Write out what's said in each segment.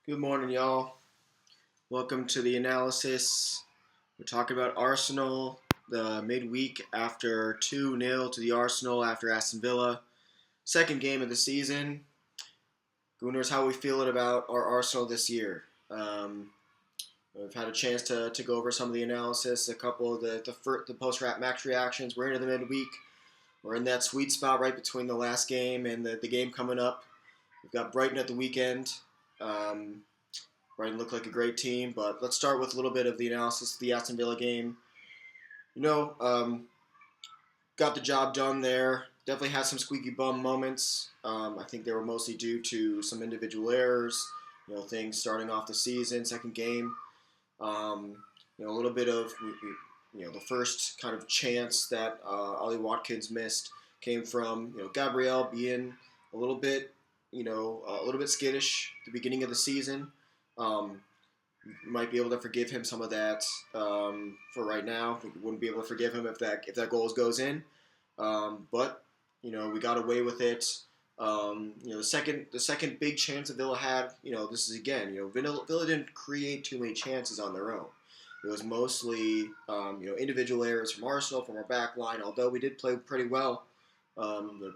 Good morning, y'all. Welcome to the analysis. We're talking about Arsenal, the midweek after 2-0 to the Arsenal after Aston Villa. Second game of the season. Gooners, how are we feeling about our Arsenal this year? We've had a chance to go over some of the analysis, a couple of the post-wrap match reactions. We're into the midweek. We're in that sweet spot right between the last game and the game coming up. We've got Brighton at the weekend. Um, Brighton looked like a great team, but let's start with a little bit of the analysis of the Aston Villa game. You know, got the job done there. Definitely had some squeaky bum moments. I think they were mostly due to some individual errors. Things starting off the season, second game. A little bit of the first kind of chance that Ollie Watkins missed came from Gabriel being a little bit a little bit skittish at the beginning of the season. Um, you might be able to forgive him some of that for right now. We wouldn't be able to forgive him if that goal goes in. But we got away with it. The second big chance that Villa had. This is again. Villa didn't create too many chances on their own. It was mostly individual errors from Arsenal, from our back line. Although we did play pretty well.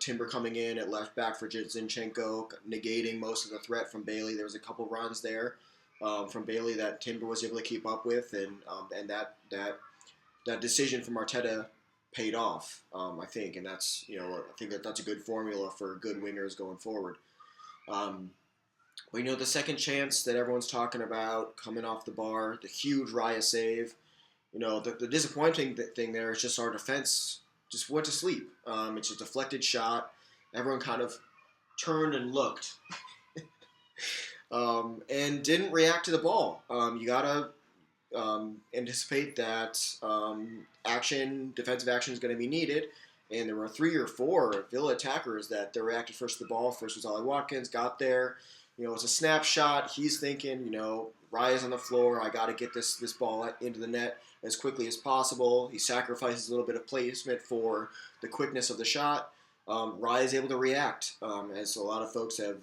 Timber coming in at left back for Zinchenko, negating most of the threat from Bailey. There was a couple runs there from Bailey that Timber was able to keep up with, and that decision from Arteta paid off. I think, and I think that's a good formula for good wingers going forward. The second chance that everyone's talking about coming off the bar, the huge Raya save. The disappointing thing there is just our defense just went to sleep. It's a deflected shot. Everyone kind of turned and looked and didn't react to the ball. You got to anticipate that defensive action is going to be needed. And there were 3 or 4 Villa attackers that reacted first to the ball. First was Ollie Watkins, got there. It was a snapshot. He's thinking, Raya's on the floor. I got to get this ball into the net as quickly as possible. He sacrifices a little bit of placement for the quickness of the shot. Raya's able to react, as a lot of folks have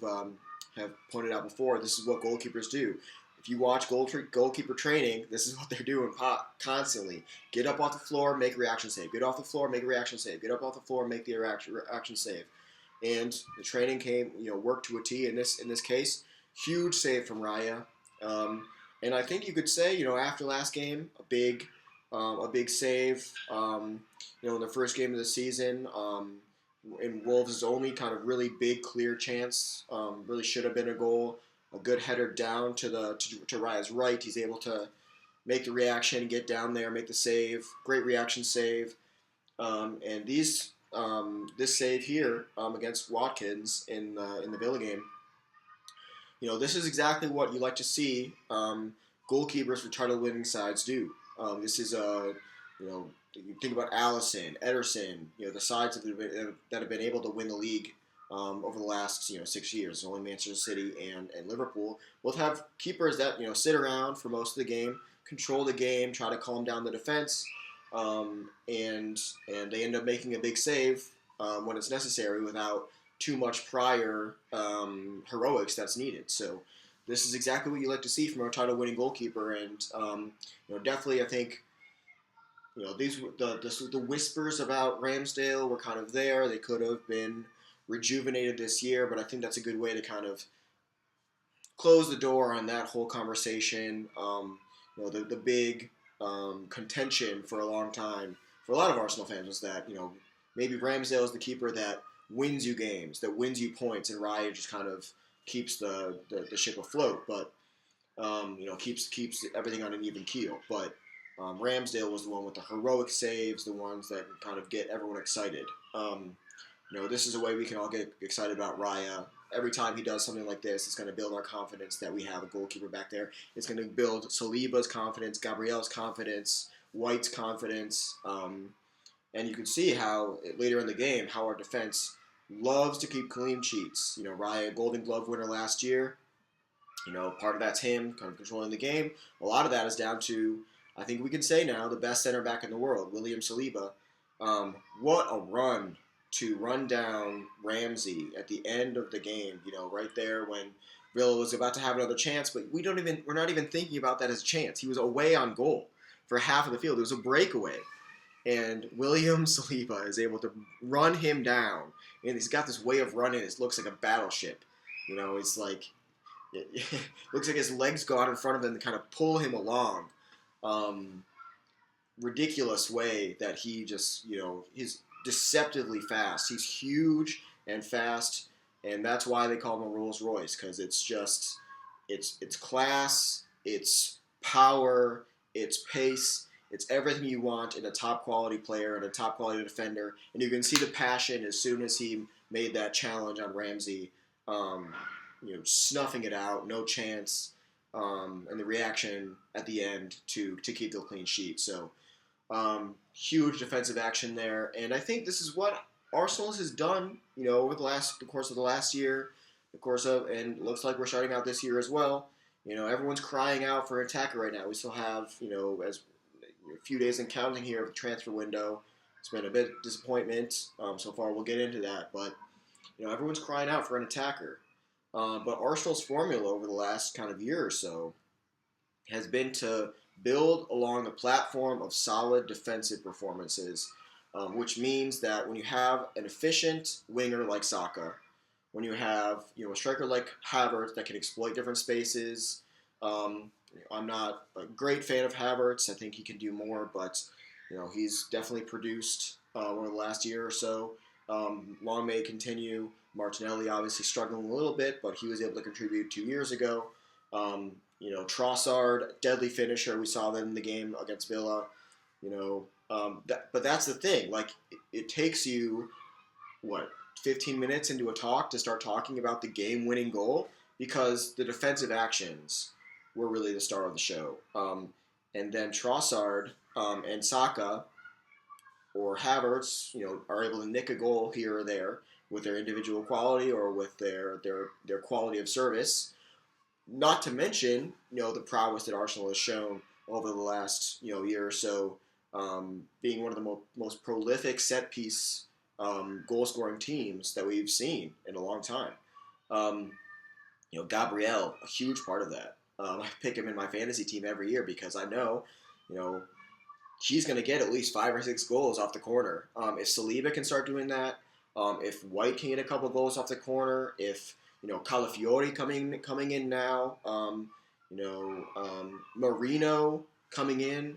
pointed out before. This is what goalkeepers do. If you watch goalkeeper training, this is what they're doing constantly. Get up off the floor, make a reaction save. Get off the floor, make a reaction save. Get up off the floor, make the reaction save. And the training worked to a T in this case. Huge save from Raya. And I think you could say, after last game, a big save. In the first game of the season, in Wolves' only kind of really big, clear chance, really should have been a goal. A good header down to Raya's right. He's able to make the reaction, get down there, make the save. Great reaction save. And this save here against Watkins in the Villa game. This is exactly what you like to see goalkeepers for title-winning sides do. This is you think about Allison, Ederson, the sides that have been able to win the league over the last 6 years. Only Manchester City and Liverpool both have keepers that sit around for most of the game, control the game, try to calm down the defense, and they end up making a big save when it's necessary without too much prior heroics that's needed. So this is exactly what you like to see from our title-winning goalkeeper, and definitely I think the whispers about Ramsdale were kind of there. They could have been rejuvenated this year, but I think that's a good way to kind of close the door on that whole conversation. The big contention for a long time for a lot of Arsenal fans was that maybe Ramsdale is the keeper that wins you games, that wins you points, and Raya just kind of keeps the ship afloat, but keeps everything on an even keel. But Ramsdale was the one with the heroic saves, the ones that kind of get everyone excited. This is a way we can all get excited about Raya. Every time he does something like this, it's going to build our confidence that we have a goalkeeper back there. It's going to build Saliba's confidence, Gabriel's confidence, White's confidence. And you can see how, later in the game, how our defense loves to keep clean sheets. Raya, Golden Glove winner last year. Part of that's him kind of controlling the game. A lot of that is down to, I think we can say now, the best center back in the world, William Saliba. What a run to run down Ramsey at the end of the game, right there when Villa was about to have another chance, but we're not even thinking about that as a chance. He was away on goal for half of the field. It was a breakaway. And William Saliba is able to run him down. And he's got this way of running. It looks like a battleship. It's like, it looks like his legs go out in front of him and kind of pull him along. Ridiculous way that he just, he's deceptively fast. He's huge and fast. And that's why they call him a Rolls Royce, because it's just, it's class, it's power, it's pace. It's everything you want in a top quality player and a top quality defender, and you can see the passion as soon as he made that challenge on Ramsey, snuffing it out, no chance, and the reaction at the end to keep the clean sheet. So huge defensive action there, and I think this is what Arsenal has done, over the course of the last year, and looks like we're starting out this year as well. Everyone's crying out for an attacker right now. We still have, as a few days and counting here of the transfer window. It's been a bit of disappointment so far. We'll get into that, but everyone's crying out for an attacker. But Arsenal's formula over the last kind of year or so has been to build along the platform of solid defensive performances, which means that when you have an efficient winger like Saka, when you have a striker like Havertz that can exploit different spaces. I'm not a great fan of Havertz. I think he can do more, but he's definitely produced over the last year or so. Long may it continue. Martinelli obviously struggling a little bit, but he was able to contribute 2 years ago. Trossard, deadly finisher. We saw that in the game against Villa. But that's the thing. Like it takes you 15 minutes into a talk to start talking about the game-winning goal, because the defensive actions were really the star of the show. And then Trossard and Saka or Havertz, are able to nick a goal here or there with their individual quality or with their quality of service. Not to mention, the prowess that Arsenal has shown over the last year or so, being one of the most prolific set-piece goal-scoring teams that we've seen in a long time. Gabriel, a huge part of that. I pick him in my fantasy team every year because I know, he's going to get at least 5 or 6 goals off the corner. If Saliba can start doing that, if White can get a couple goals off the corner, if Calafiori coming in now, Marino coming in,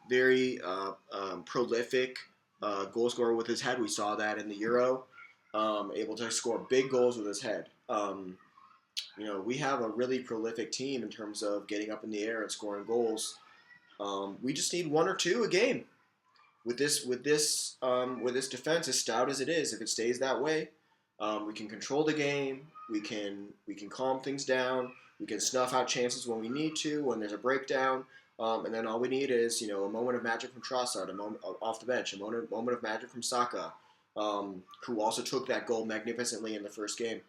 very prolific goal scorer with his head. We saw that in the Euro, able to score big goals with his head. We have a really prolific team in terms of getting up in the air and scoring goals. We just need 1 or 2 a game. With this defense, as stout as it is, if it stays that way, we can control the game. We can calm things down. We can snuff out chances when we need to, when there's a breakdown. And then all we need is a moment of magic from Trossard, a moment off the bench, a moment of magic from Saka, who also took that goal magnificently in the first game.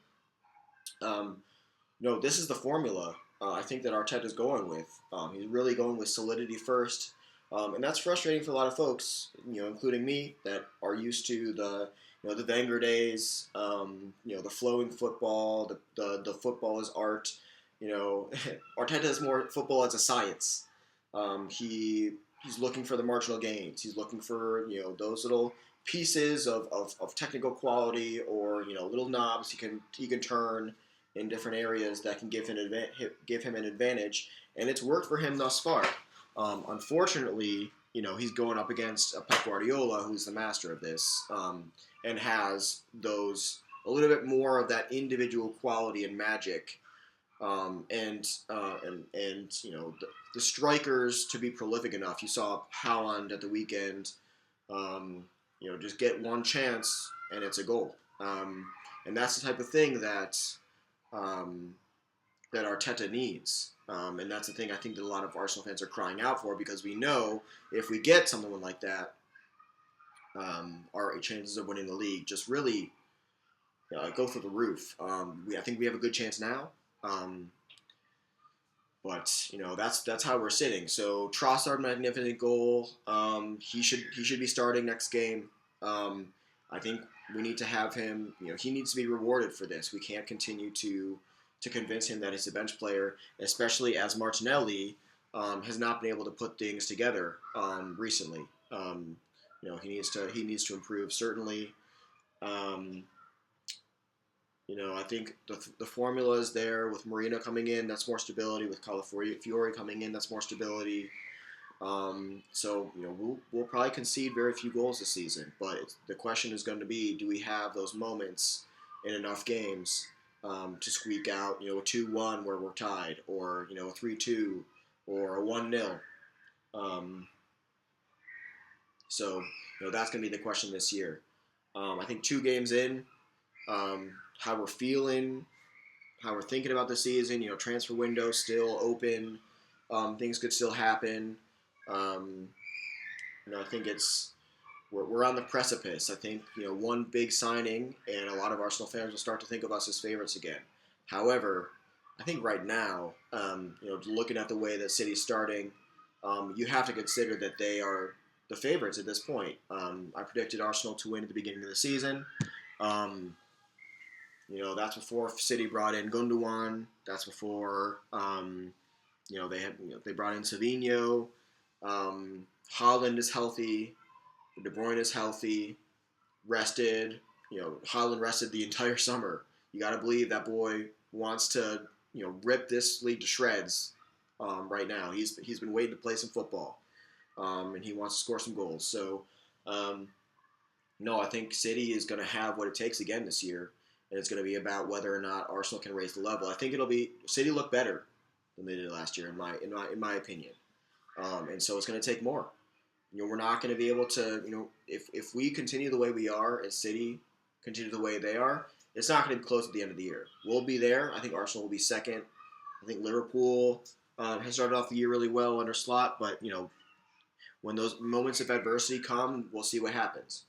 This is the formula I think that Arteta's going with. He's really going with solidity first, and that's frustrating for a lot of folks, including me, that are used to the Wenger days, the flowing football, the football is art. Arteta is more football as a science. He's looking for the marginal gains. He's looking for those little pieces of technical quality or little knobs he can turn in different areas that can give him an advantage, and it's worked for him thus far. Unfortunately, he's going up against a Pep Guardiola, who's the master of this, and has a little bit more of that individual quality and magic, and the strikers to be prolific enough. You saw Haaland at the weekend, just get one chance and it's a goal, and that's the type of thing that Arteta needs. And that's the thing I think that a lot of Arsenal fans are crying out for, because we know if we get someone like that, our chances of winning the league just really go through the roof. I think we have a good chance now, but that's how we're sitting. So Trossard, magnificent goal. He should be starting next game. I think we need to have him. He needs to be rewarded for this. We can't continue to to convince him that he's a bench player, especially as Martinelli has not been able to put things together recently. He needs to improve certainly. Um, I think the formula is there with Marino coming in. That's more stability. With Calafiori coming in, that's more stability. We'll probably concede very few goals this season, but the question is going to be: do we have those moments in enough games to squeak out, a 2-1 where we're tied, or a 3-2, or a 1-0? Um, that's going to be the question this year. I think 2 games in, how we're feeling, how we're thinking about the season. Transfer window still open. Things could still happen. I think we're on the precipice. I think one big signing, and a lot of Arsenal fans will start to think of us as favorites again. However, I think right now, looking at the way that City's starting, you have to consider that they are the favorites at this point. I predicted Arsenal to win at the beginning of the season. That's before City brought in Gundogan. That's before they brought in Savinho. Haaland is healthy. De Bruyne is healthy, rested. Haaland rested the entire summer. You got to believe that boy wants to rip this league to shreds right now. He's been waiting to play some football, and he wants to score some goals. So, I think City is going to have what it takes again this year, and it's going to be about whether or not Arsenal can raise the level. I think it'll be City look better than they did last year, in my opinion, and so it's going to take more. We're not going to be able to, if we continue the way we are and City continue the way they are, it's not going to be close at the end of the year. We'll be there. I think Arsenal will be second. I think Liverpool has started off the year really well under Slot, but, when those moments of adversity come, we'll see what happens.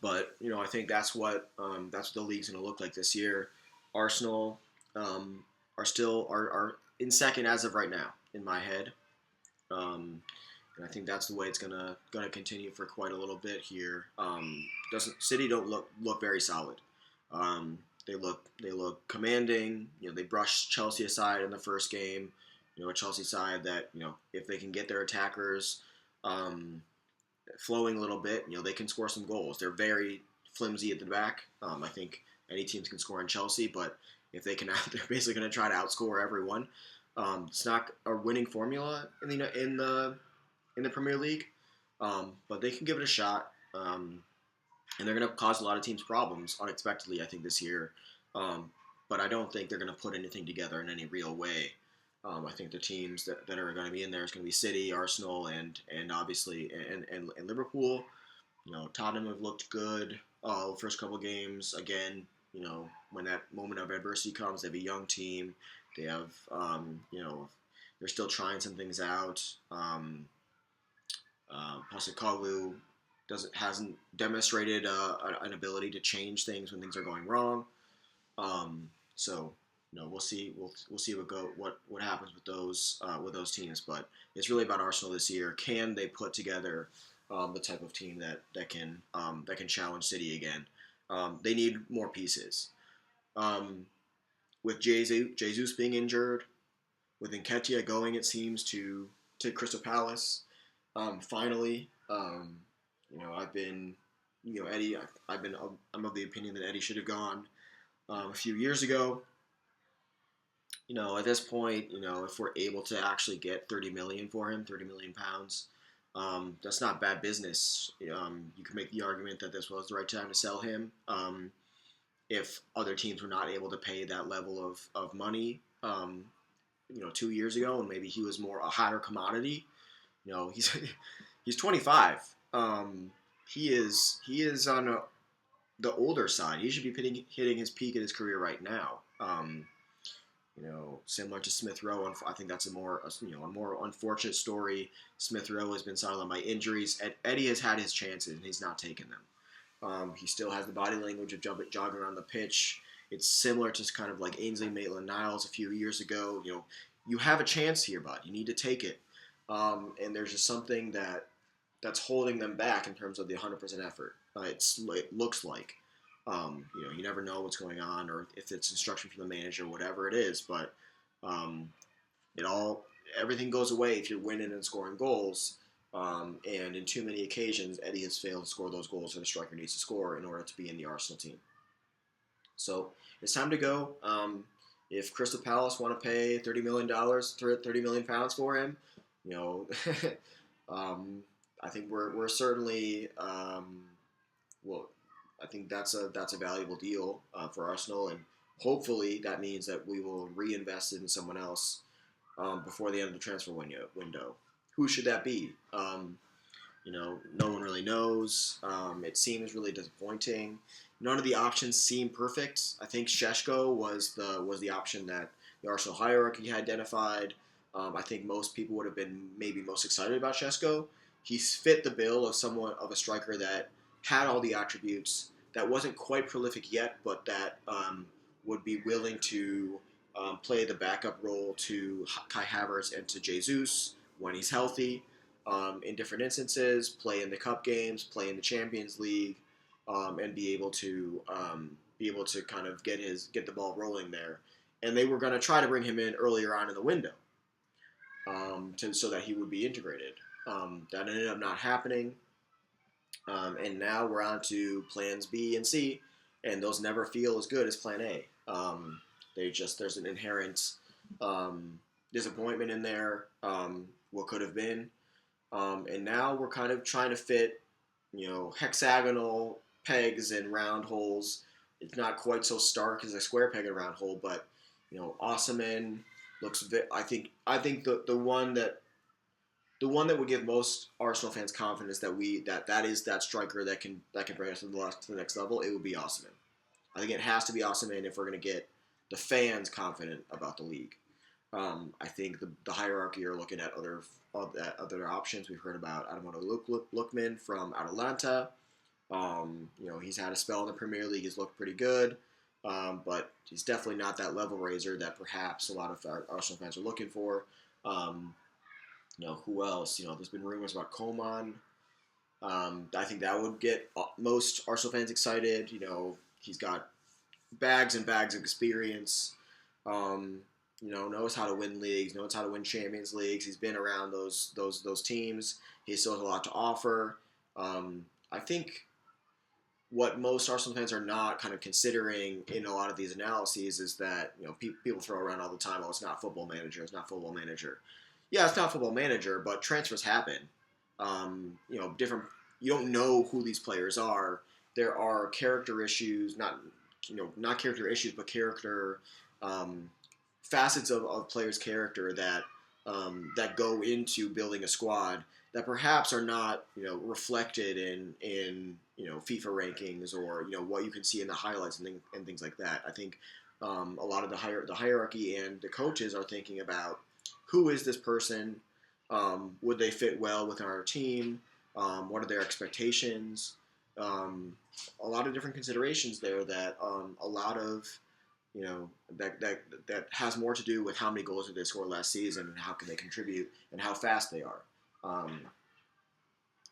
But, I think that's what the league's going to look like this year. Arsenal are in second as of right now, in my head. And I think that's the way it's gonna continue for quite a little bit here. City don't look very solid. They look commanding. They brushed Chelsea aside in the first game. A Chelsea side that if they can get their attackers flowing a little bit, they can score some goals. They're very flimsy at the back. I think any teams can score in Chelsea, but if they can, they're basically going to try to outscore everyone. It's not a winning formula in the Premier League, but they can give it a shot, and they're going to cause a lot of teams problems unexpectedly, I think, this year. But I don't think they're going to put anything together in any real way. I think the teams that are going to be in there is going to be City, Arsenal, and obviously and Liverpool. Tottenham have looked good the first couple of games. Again, when that moment of adversity comes, they have a young team. They have, they're still trying some things out. Postecoglou hasn't demonstrated an ability to change things when things are going wrong. We'll see. We'll see what happens with those teams. But it's really about Arsenal this year. Can they put together the type of team that can challenge City again? They need more pieces. With Jesus being injured, with Nketiah going, it seems, to Crystal Palace. Finally, I've been, Eddie. I'm of the opinion that Eddie should have gone a few years ago. At this point, if we're able to actually get 30 million for him, 30 million pounds, that's not bad business. You can make the argument that this was the right time to sell him. If other teams were not able to pay that level of money, 2 years ago, and maybe he was more a hotter commodity. He's 25. He is on the older side. He should be hitting his peak in his career right now. Similar to Smith Rowe, I think that's a more unfortunate story. Smith Rowe has been sidelined by injuries. Eddie has had his chances, and he's not taken them. He still has the body language of jogging around the pitch. It's similar to kind of like Ainsley Maitland-Niles a few years ago. You have a chance here, bud. You need to take it. And there's just something that's holding them back in terms of the 100% effort. It looks like. You never know what's going on or if it's instruction from the manager, whatever it is. But um, it all everything goes away if you're winning and scoring goals. And in too many occasions, Eddie has failed to score those goals that a striker needs to score in order to be in the Arsenal team. So it's time to go. If Crystal Palace want to pay $30 million, £30 million for him, you know, I think we're certainly well. I think that's a valuable deal for Arsenal, and hopefully that means that we will reinvest it in someone else before the end of the transfer window. Who should that be? No one really knows. It seems really disappointing. None of the options seem perfect. I think Šeško was the option that the Arsenal hierarchy had identified. I think most people would have been maybe most excited about Šeško. He's fit the bill of a striker that had all the attributes, that wasn't quite prolific yet, but that would be willing to play the backup role to Kai Havertz and to Jesus when he's healthy. In different instances, play in the cup games, play in the Champions League, and be able to kind of get the ball rolling there. And they were going to try to bring him in earlier on in the window, so that he would be integrated. That ended up not happening, and now we're on to plans B and C, and those never feel as good as Plan A. There's an inherent disappointment in there. What could have been. And now we're kind of trying to fit, hexagonal pegs in round holes. It's not quite so stark as a square peg in a round hole, but Osimhen looks. I think the one that would give most Arsenal fans confidence that is that striker that can bring us to the next level. It would be Osimhen. I think it has to be Osimhen if we're going to get the fans confident about the league. I think the hierarchy are looking at other options. We've heard about Adamoto Lookman from Atalanta. He's had a spell in the Premier League. He's looked pretty good, but he's definitely not that level raiser that perhaps a lot of Arsenal fans are looking for. Who else? There's been rumors about Coman. I think that would get most Arsenal fans excited. He's got bags and bags of experience. Knows how to win leagues, knows how to win Champions Leagues. He's been around those teams. He still has a lot to offer. I think what most Arsenal fans are not kind of considering in a lot of these analyses is that people throw around all the time, "Oh, it's not Football Manager. It's not Football Manager." Yeah, it's not Football Manager, but transfers happen. Different. You don't know who these players are. There are character issues, not character issues, but character. Facets of players' character that go into building a squad that perhaps are not reflected in FIFA rankings or what you can see in the highlights and things like that. I think a lot of the hierarchy and the coaches are thinking about who is this person, would they fit well with our team, what are their expectations, a lot of different considerations there that a lot of that has more to do with how many goals did they score last season and how can they contribute and how fast they are.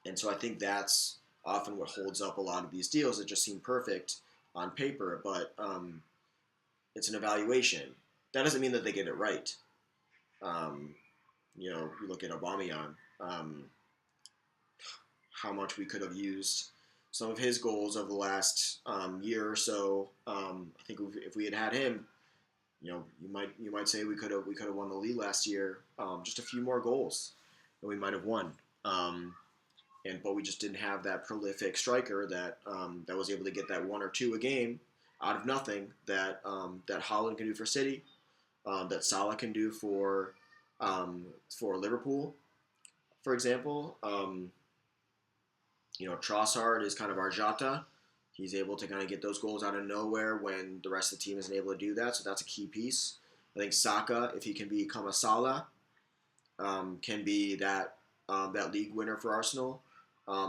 And so I think that's often what holds up a lot of these deals that just seem perfect on paper, but it's an evaluation. That doesn't mean that they get it right. You look at Aubameyang, how much we could have used some of his goals over the last year or so. I think if we had him, you might say we could have won the league last year. Just a few more goals, and we might have won. But we just didn't have that prolific striker that was able to get that one or two a game out of nothing that Haaland can do for City, that Salah can do for Liverpool, for example. Trossard is kind of our Jota. He's able to kind of get those goals out of nowhere when the rest of the team isn't able to do that. So that's a key piece. I think Saka, if he can become a Salah, can be that league winner for Arsenal.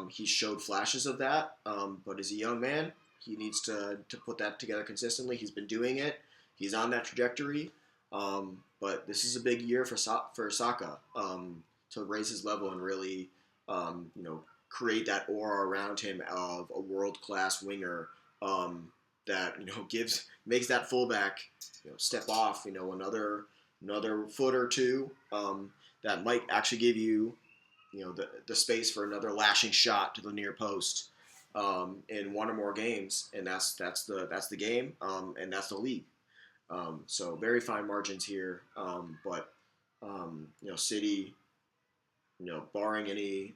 He showed flashes of that, but as a young man, he needs to put that together consistently. He's been doing it. He's on that trajectory. But this is a big year for Saka to raise his level and really, create that aura around him of a world-class winger that makes that fullback step off another foot or two, that might actually give you the space for another lashing shot to the near post in one or more games, and that's the game, and that's the league. So very fine margins here, but City, barring any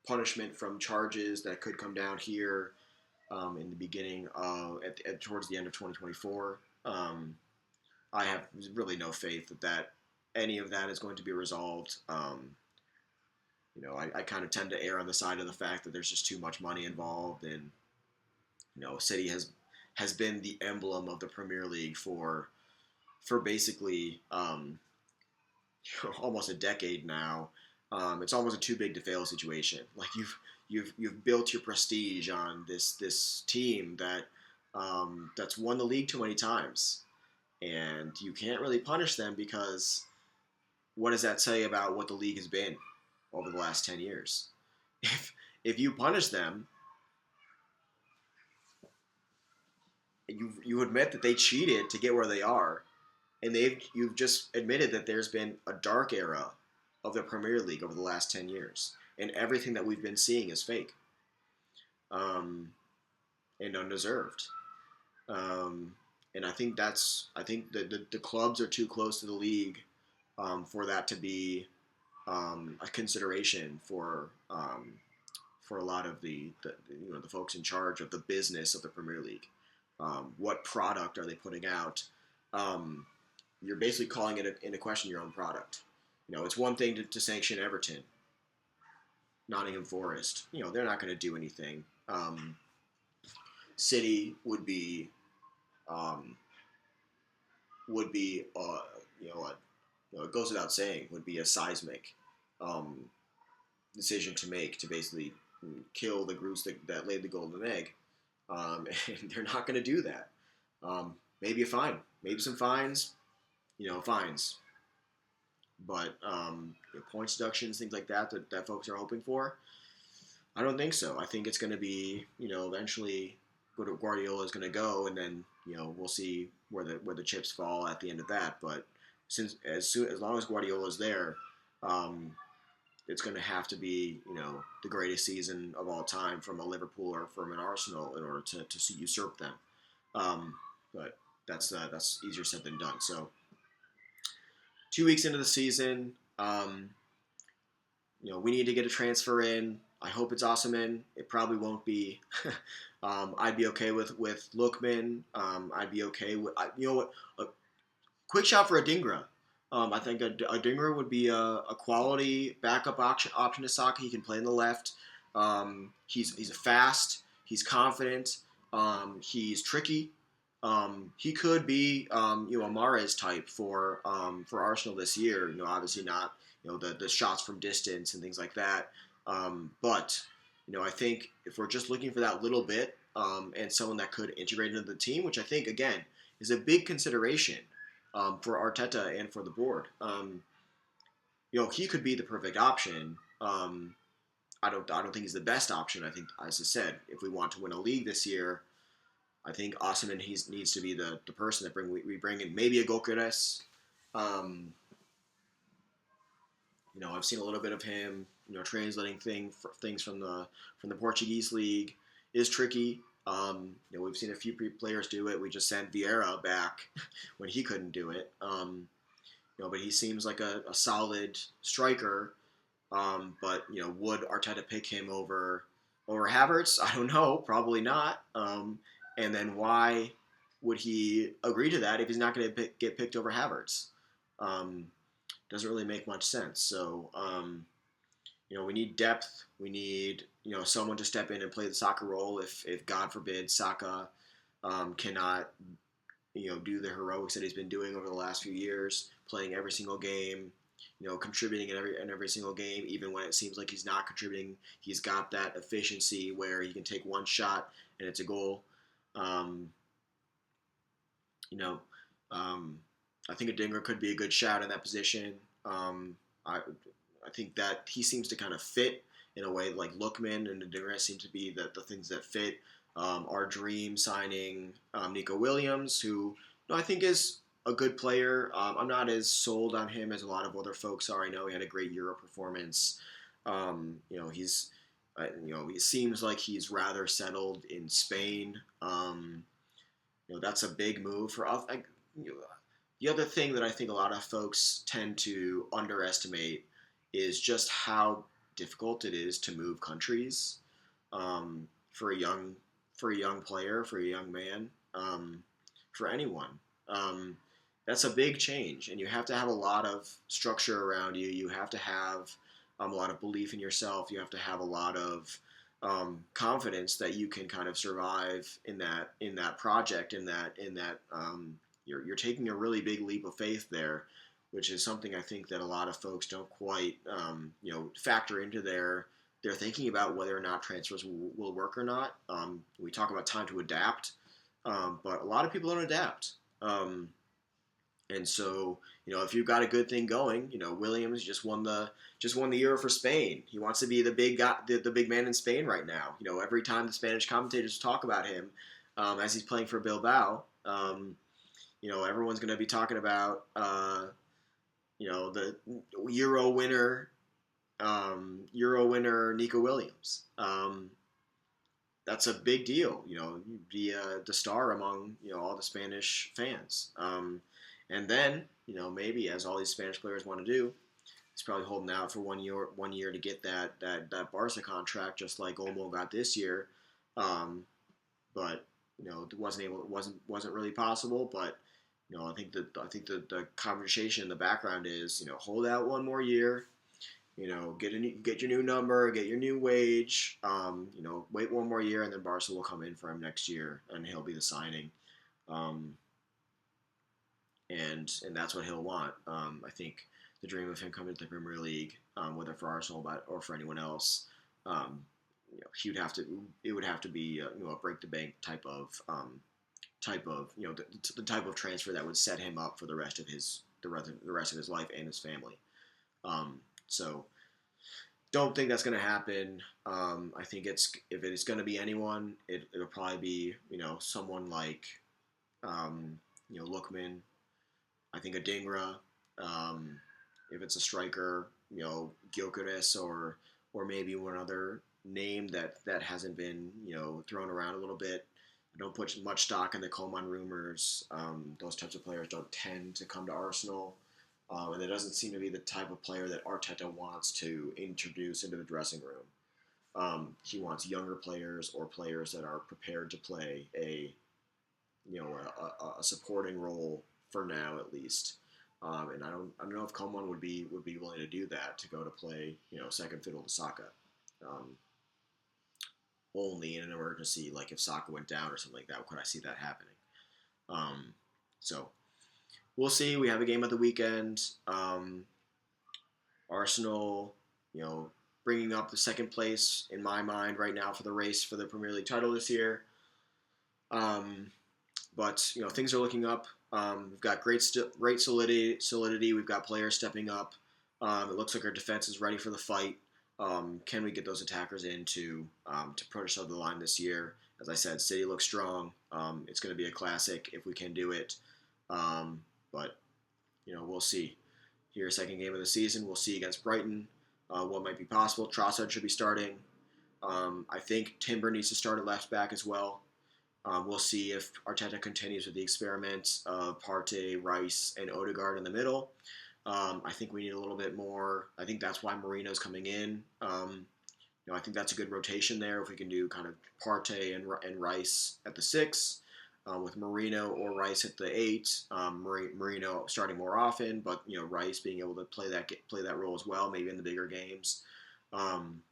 punishment from charges that could come down here in the beginning of towards the end of 2024. I have really no faith that any of that is going to be resolved. I kind of tend to err on the side of the fact that there's just too much money involved, and City has been the emblem of the Premier League for basically almost a decade now. It's almost a too big to fail situation. Like you've built your prestige on this team that's won the league too many times, and you can't really punish them because what does that say about what the league has been over the last 10 years? If you punish them, you admit that they cheated to get where they are, and you've just admitted that there's been a dark era of the Premier League over the last 10 years, and everything that we've been seeing is fake, and undeserved. And I think the clubs are too close to the league for that to be a consideration for a lot of the folks in charge of the business of the Premier League. What product are they putting out? You're basically calling it into question your own product. It's one thing to sanction Everton, Nottingham Forest. They're not going to do anything. City would be it goes without saying, would be a seismic decision to make to basically kill the groups that laid the golden egg. And they're not going to do that. Maybe a fine, maybe some fines, fines. But points deductions, things like that folks are hoping for, I don't think so. I think it's going to be, eventually Guardiola is going to go, and then we'll see where the chips fall at the end of that. But as long as Guardiola is there, it's going to have to be the greatest season of all time from a Liverpool or from an Arsenal in order to usurp them. But that's easier said than done. So 2 weeks into the season, we need to get a transfer in. I hope it's Osimhen. It probably won't be. I'd be okay with Lookman. I'd be okay with a quick shot for Adingra. I think Adingra would be a quality backup option to Saka. He can play on the left. He's fast. He's confident. He's tricky. He could be a Mahrez type for Arsenal this year. Obviously not the shots from distance and things like that. But I think if we're just looking for that little bit and someone that could integrate into the team, which I think again is a big consideration for Arteta and for the board. He could be the perfect option. I don't think he's the best option. I think, as I said, if we want to win a league this year, I think Osimhen needs to be the person that we bring in. Maybe a Gyökeres. I've seen a little bit of him. Translating things from the Portuguese league is tricky. We've seen a few players do it. We just sent Vieira back when he couldn't do it. But he seems like a solid striker. But would Arteta pick him over Havertz? I don't know. Probably not. And then why would he agree to that if he's not going to get picked over Havertz? Doesn't really make much sense. So, we need depth. We need, someone to step in and play the Saka role if God forbid, Saka cannot, do the heroics that he's been doing over the last few years, playing every single game, contributing in every single game, even when it seems like he's not contributing. He's got that efficiency where he can take one shot and it's a goal. I think Adingra could be a good shout in that position. I think that he seems to kind of fit in a way like Lookman and Adira seem to be the things that fit. Our dream signing Nico Williams, who I think is a good player. I'm not as sold on him as a lot of other folks are. I know he had a great Euro performance. He's it seems like he's rather settled in Spain. That's a big move for us. The other thing that I think a lot of folks tend to underestimate is just how difficult it is to move countries for a young player, for a young man, for anyone. That's a big change, and you have to have a lot of structure around you. You have to have a lot of belief in yourself. You have to have a lot of confidence that you can kind of survive in that project. You're taking a really big leap of faith there, which is something I think that a lot of folks don't quite factor into their thinking about whether or not transfers will work or not. We talk about time to adapt, but a lot of people don't adapt. And so, if you've got a good thing going, Williams just won the Euro for Spain. He wants to be the big guy, the big man in Spain right now. Every time the Spanish commentators talk about him as he's playing for Bilbao, everyone's going to be talking about the Euro winner Nico Williams. That's a big deal. Be the star among all the Spanish fans. And then, maybe as all these Spanish players want to do, he's probably holding out for 1 year to get that Barca contract, just like Olmo got this year. But it wasn't really possible. But I think the conversation in the background is hold out 1 more year. Get your new number, get your new wage. Wait 1 more year, and then Barca will come in for him next year, and he'll be the signing. And that's what he'll want. I think the dream of him coming to the Premier League, whether for Arsenal or for anyone else, it would have to be a break the bank type of the type of transfer that would set him up for the rest of his life and his family. So don't think that's going to happen. I think if it's going to be anyone, it'll probably be someone like Lookman. I think Adingra, if it's a striker, Gyökeres or maybe one other name that hasn't been thrown around a little bit. I don't put much stock in the Coman rumors. Those types of players don't tend to come to Arsenal, and it doesn't seem to be the type of player that Arteta wants to introduce into the dressing room. He wants younger players or players that are prepared to play a supporting role for now, at least. And I don't know if Coman would be willing to do that, to go to play second fiddle to Saka. Only in an emergency, like if Saka went down or something like that, could I see that happening? So we'll see. We have a game at the weekend. Arsenal, bringing up the second place in my mind right now for the race for the Premier League title this year. But things are looking up. We've got great solidity. We've got players stepping up. It looks like our defense is ready for the fight. Can we get those attackers in to put us over the line this year? As I said, City looks strong. It's going to be a classic if we can do it. But we'll see. Here, second game of the season. We'll see against Brighton what might be possible. Trossard should be starting. I think Timber needs to start at left back as well. We'll see if Arteta continues with the experiment of Partey, Rice, and Odegaard in the middle. I think we need a little bit more. I think that's why Marino's coming in. I think that's a good rotation there if we can do kind of Partey and Rice at the 6, with Marino or Rice at the 8. Marino starting more often, but Rice being able to play that role as well, maybe in the bigger games. And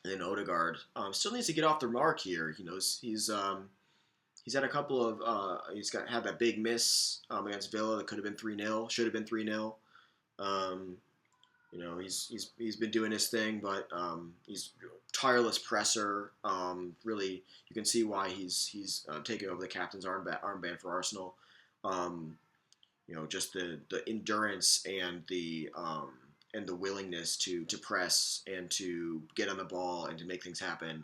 then Odegaard still needs to get off the mark here. He's had a couple of had that big miss against Villa that could have been 3-0, should have been 3-0. He's been doing his thing, but he's tireless presser. Really, you can see why he's taken over the captain's armband for Arsenal. Just the endurance and the and the willingness to press and to get on the ball and to make things happen.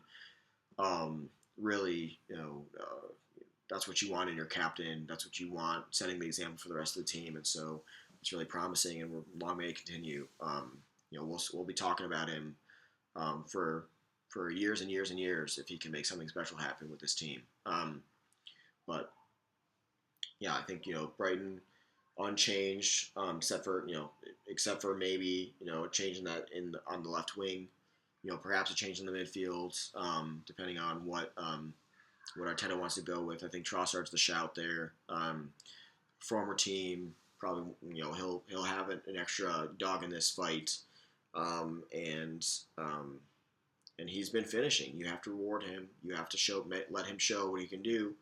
Really, that's what you want in your captain. That's what you want, setting the example for the rest of the team. And so it's really promising, and we're long may continue. We'll be talking about him for years and years and years if he can make something special happen with this team. But yeah, I think Brighton unchanged, except for maybe a change in that on the left wing. Perhaps a change in the midfield, depending on what Arteta wants to go with. I think Trossard's the shout there. Former team, probably he'll have an extra dog in this fight, and he's been finishing. You have to reward him. You have to let him show what he can do.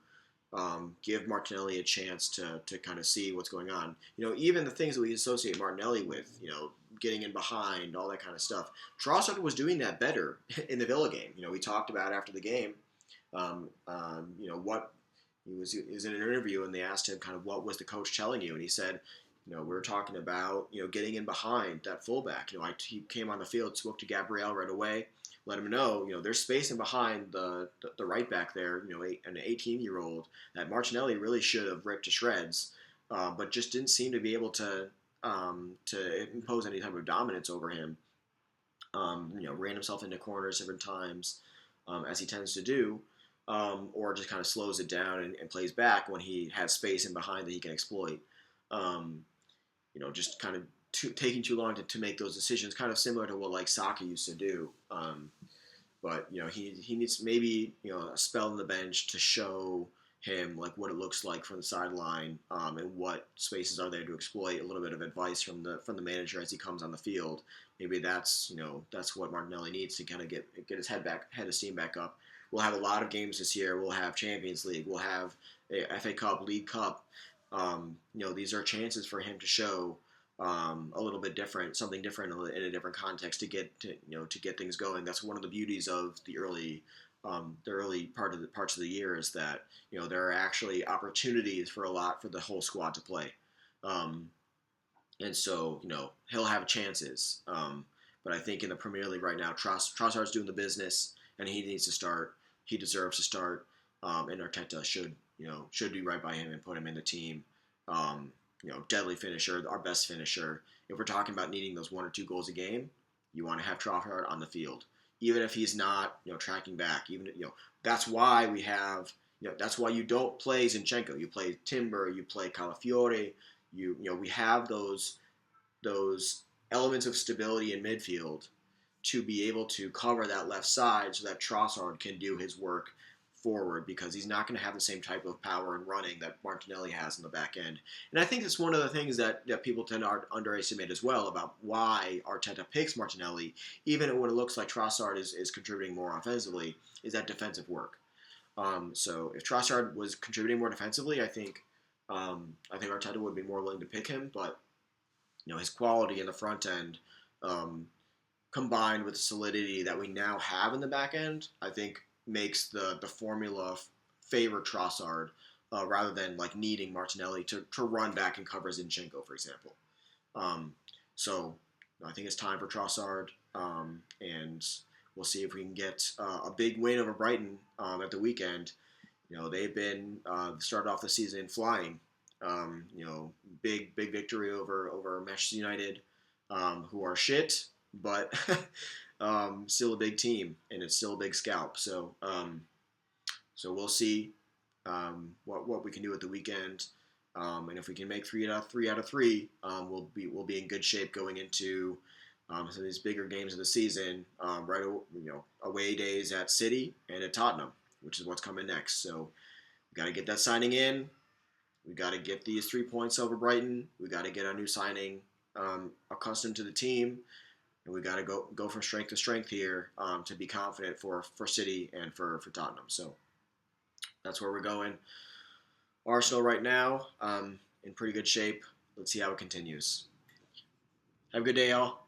Give Martinelli a chance to kind of see what's going on. Even the things that we associate Martinelli with, getting in behind, all that kind of stuff. Trossard was doing that better in the Villa game. We talked about after the game, what he was in an interview, and they asked him kind of what was the coach telling you, and he said, we were talking about getting in behind that fullback. He came on the field, spoke to Gabriel right away. Let him know, there's space in behind the right back there, an 18-year-old that Martinelli really should have ripped to shreds, but just didn't seem to be able to impose any type of dominance over him. Ran himself into corners different times, as he tends to do, or just kind of slows it down and plays back when he has space in behind that he can exploit. Just kind of taking too long to make those decisions, kind of similar to what like Saka used to do. But he needs maybe a spell on the bench to show him like what it looks like from the sideline, and what spaces are there to exploit. A little bit of advice from the manager as he comes on the field. Maybe that's what Martinelli needs to kind of get his head of steam back up. We'll have a lot of games this year. We'll have Champions League. We'll have a FA Cup, League Cup. These are chances for him to show a little bit different, something different in a different context to get things going. That's one of the beauties of the early parts of the year, is that there are actually opportunities for the whole squad to play, and so he'll have chances. But I think in the Premier League right now, Trossard's doing the business, and he needs to start. He deserves to start, and Arteta should be right by him and put him in the team. Deadly finisher, our best finisher. If we're talking about needing those 1 or 2 goals a game, you want to have Trossard on the field, even if he's not, tracking back. Even that's why we have, that's why you don't play Zinchenko. You play Timber. You play Calafiore. We have those elements of stability in midfield to be able to cover that left side, so that Trossard can do his work forward, because he's not going to have the same type of power and running that Martinelli has in the back end. And I think it's one of the things that people tend to underestimate as well about why Arteta picks Martinelli, even when it looks like Trossard is contributing more offensively, is that defensive work. So if Trossard was contributing more defensively, I think Arteta would be more willing to pick him. But his quality in the front end, combined with the solidity that we now have in the back end, I think makes the formula favor Trossard, rather than like needing Martinelli to run back and cover Zinchenko, for example. So I think it's time for Trossard, and we'll see if we can get a big win over Brighton at the weekend. They've been started off the season flying. Big victory over Manchester United, who are shit, but still a big team, and it's still a big scalp. So we'll see what we can do at the weekend, and if we can make 3 out of 3, we'll be in good shape going into some of these bigger games of the season. Away days at City and at Tottenham, which is what's coming next. So we got to get that signing in. We got to get these 3 points over Brighton. We got to get our new signing accustomed to the team. And we got to go from strength to strength here, to be confident for City and for Tottenham. So that's where we're going. Arsenal right now, in pretty good shape. Let's see how it continues. Have a good day, y'all.